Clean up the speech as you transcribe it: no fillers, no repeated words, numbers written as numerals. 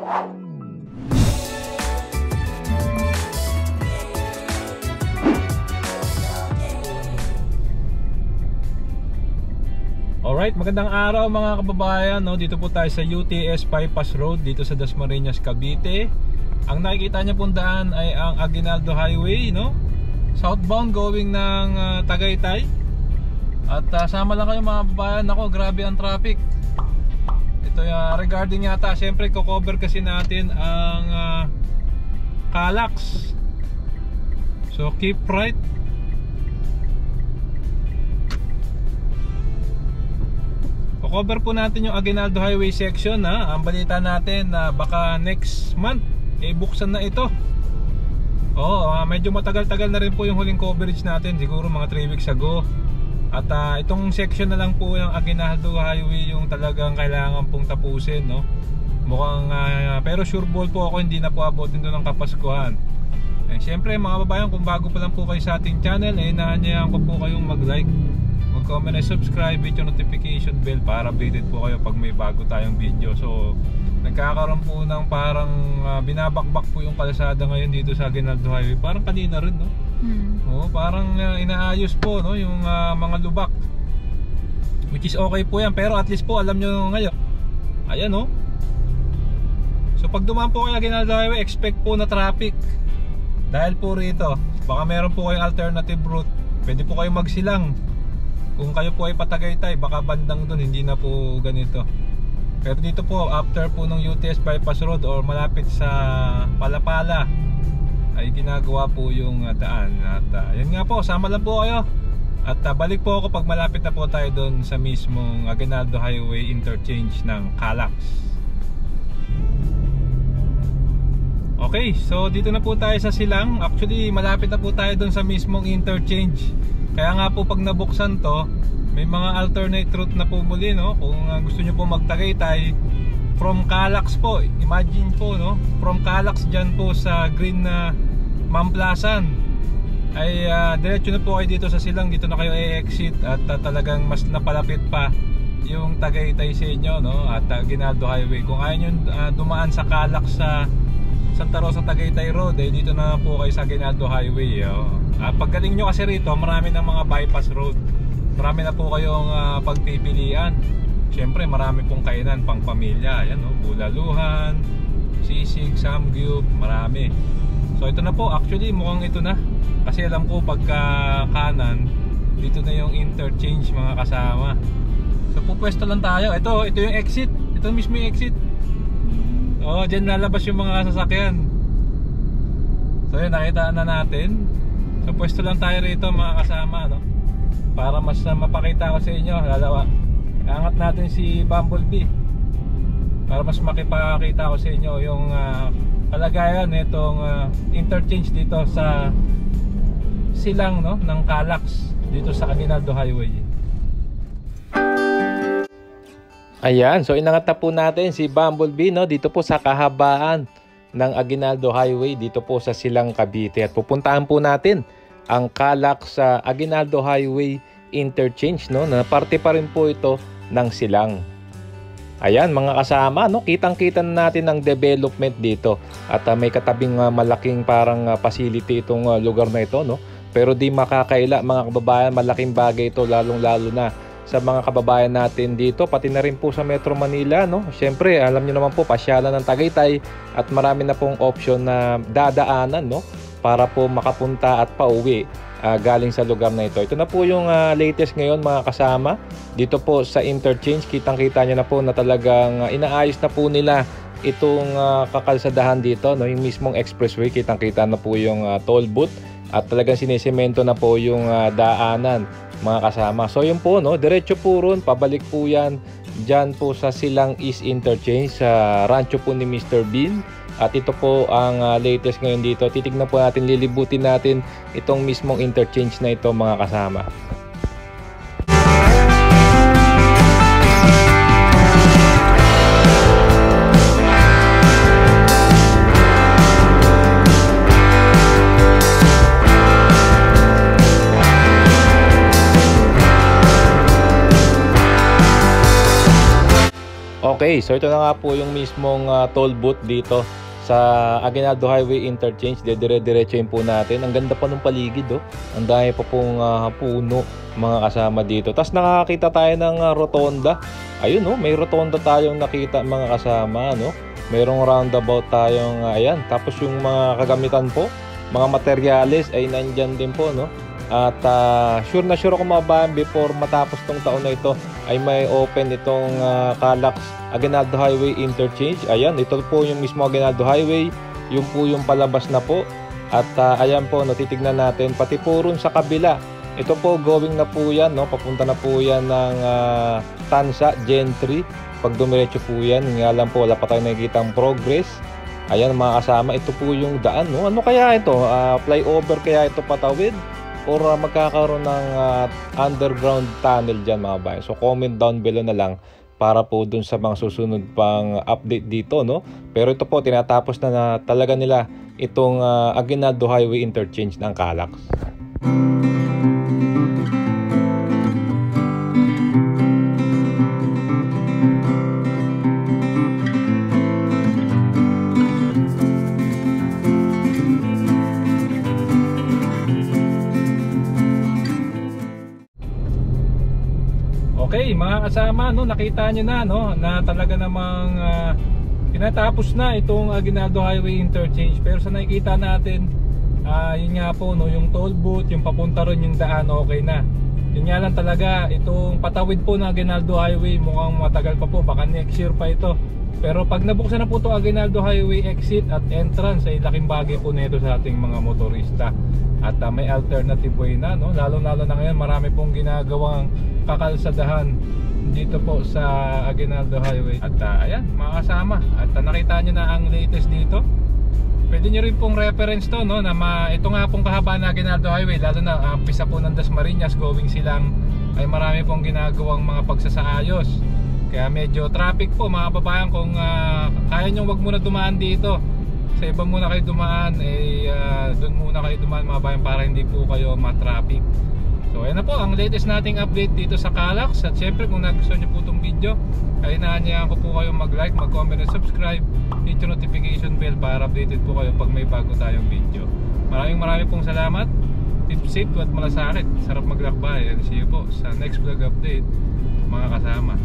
Alright, magandang araw mga kababayan, no? Dito po tayo sa UTS Bypass Road dito sa Dasmariñas, Cavite. Ang nakikita niyo pong daan ay ang Aguinaldo Highway, no? Southbound going ng Tagaytay. At sama lang kayo mga kababayan. Nako, grabe ang traffic. Ito regarding yata, syempre ko-cover kasi natin ang Calax. So keep right. Cover po natin yung Aguinaldo Highway section, ha. Ang balita natin na baka next month buksan na ito. Medyo matagal-tagal na rin po yung huling coverage natin, siguro mga 3 weeks ago. At itong section na lang po ng Aguinaldo Highway yung talagang kailangan pong tapusin, no. Mukhang pero sure ball po ako hindi na po abutin doon ng Kapaskuhan. Siyempre mga babayan, kung bago pa lang po kayo sa ating channel, inaanyayahan ko po kayong mag-like, mag-comment and subscribe, hit yung notification bell para updated po kayo pag may bago tayong video. So nagkakaroon po ng parang binabakbak po yung kalsada ngayon dito sa Aguinaldo Highway. Parang kanina rin, no? Parang inaayos po, no, yung mga lubak, which is okay po yan, pero at least po alam nyo ngayon. Ayan, no? So pag dumaan po kayo Aguinaldo Highway, expect po na traffic. Dahil po rito, baka meron po kayong alternative route, pwede po kayong magsilang. Kung kayo po ay patagaytay, baka bandang dun, hindi na po ganito. Pero dito po, after po ng UTS Bypass Road or malapit sa Palapala, ay ginagawa po yung daan. At yan nga po, sama lang po kayo. At balik po ako pag malapit na po tayo dun sa mismong Aguinaldo Highway interchange ng Calax. Okay, so dito na po tayo sa Silang. Actually, malapit na po tayo dun sa mismong interchange. Kaya nga po pag nabuksan to, may mga alternate route na po muli, no? Kung gusto nyo po magtagaytay from Calax po, imagine po, no? From Calax dyan po sa Green na Mamplasan ay diretso na po kayo dito sa Silang. Dito na kayo i-exit at talagang mas napalapit pa yung Tagaytay sa inyo, no? At Aguinaldo Highway. Kung ayaw nyo dumaan sa Calax sa Santa Rosa Tagaytay Road, dito na po kayo sa Aguinaldo Highway. Paggaling nyo kasi rito, marami ng mga bypass road. Marami na po kayong pagpipilian. Siyempre marami pong kainan pang pamilya. Ayan, no? Bulaluhan, sisig, samgyup, marami. So ito na po, actually mukhang ito na. Kasi alam ko pagka kanan, dito na yung interchange mga kasama. So pupwesto lang tayo. Ito yung exit. Ito mismo yung exit. Dyan lalabas yung mga sasakyan. So yun, nakita na natin. So pwesto lang tayo rito mga kasama, no? Para mas mapakita ko sa inyo. Angat natin si Bumblebee para mas makipakita ko sa inyo yung kalagayan nitong interchange dito sa Silang, no, ng Calax dito sa Aguinaldo Highway. Ayan, so inangat na po natin si Bumblebee, no, dito po sa kahabaan ng Aguinaldo Highway dito po sa Silang, Cavite. At pupuntahan po natin ang Calax sa Aguinaldo Highway interchange, no, na parte pa rin po ito ng Silang. Ayan mga kasama, no, kitang-kita na natin ang development dito. At may katabing malaking parang facility itong lugar na ito, no. Pero di makakaila mga kababayan, malaking bagay ito lalong-lalo na sa mga kababayan natin dito, pati na rin po sa Metro Manila, no? Siyempre, alam niyo naman po, pasyalan ng Tagaytay at marami na pong option na dadaanan, no? Para po makapunta at pauwi galing sa lugar na ito. Ito na po yung latest ngayon mga kasama. Dito po sa interchange, kitang-kita niyo na po na talagang inaayos na po nila itong kakalsadahan dito, no? Yung mismong expressway, kitang-kita na po yung toll booth at talagang sinisemento na po yung daanan mga kasama. So yun po, no, diretso po ron, pabalik po yan dyan po sa Silang East Interchange sa rancho po ni Mr. Bean. At ito po ang latest ngayon dito. Titignan po natin, lilibutin natin itong mismong interchange na ito mga kasama. Okay, so ito na nga po yung mismong toll booth dito sa Aguinaldo Highway Interchange. Dire-diretsuhin po natin. Ang ganda pa ng paligid, oh. Ang dami pa pong puno mga kasama dito. Tapos nakakita tayo ng rotonda. Ayun, oh, may rotonda tayong nakita mga kasama, no? Mayroong roundabout tayong ayan. Tapos yung mga kagamitan po, mga materyales ay nandyan din po, no? At sure na sure ako mga bayan, before matapos tong taon na ito ay may open itong Calax Aguinaldo Highway Interchange. Ayan, ito po yung mismo Aguinaldo Highway. Yung po yung palabas na po. At ayan po, natitignan natin. Pati po rin sa kabila. Ito po, going na po yan, no? Papunta na po yan ng Tansa, Gentry. Pag dumiretso po yan, nga lang po, wala pa tayo nakikitang progress. Ayan mga kasama, ito po yung daan, no? Ano kaya ito? Flyover kaya ito patawid? Or magkakaroon ng underground tunnel dyan mga bayan? So comment down below na lang para po dun sa mga susunod pang update dito, no? Pero ito po, tinatapos na talaga nila itong Aguinaldo Highway Interchange ng Calax. Okay, mga kasama, no, nakita nyo na, no, na talaga namang tinatapos na itong Aguinaldo Highway Interchange. Pero sa nakikita natin, yun nga po, no, yung toll booth, yung papunta ron yung daan, okay na. Yun nga lang talaga, itong patawid po ng Aguinaldo Highway mukhang matagal pa po, baka next year pa ito. Pero pag nabuksan na po ito Aguinaldo Highway exit at entrance, ay laking bagay po nito sa ating mga motorista. At may alternative way na, no? Lalo na ngayon, marami pong ginagawang kakalsadahan dito po sa Aguinaldo Highway. At ayan, mga kasama, at nakita nyo na ang latest dito. Pwede nyo rin pong reference to, no, na ito nga pong kahabaan ng Aguinaldo Highway, lalo na pisa po ng Dasmariñas going Silang, ay marami pong ginagawang mga pagsasaayos. Kaya medyo traffic po mga babayan. Kung kaya nyo wag muna dumaan dito, sa iba muna kayo dumaan, doon muna kayo dumaan mga bayan para hindi po kayo ma-traffic. So ayan na po ang latest nating update dito sa Calax. At syempre kung nagustuhan nyo po itong video, ay inaanyayahan ko po kayo mag-like, mag-comment at subscribe, hit yung notification bell para updated po kayo pag may bago tayong video. Maraming pong salamat. Keep safe at malasakit. Sarap maglakbay. And see you po sa next vlog update mga kasama.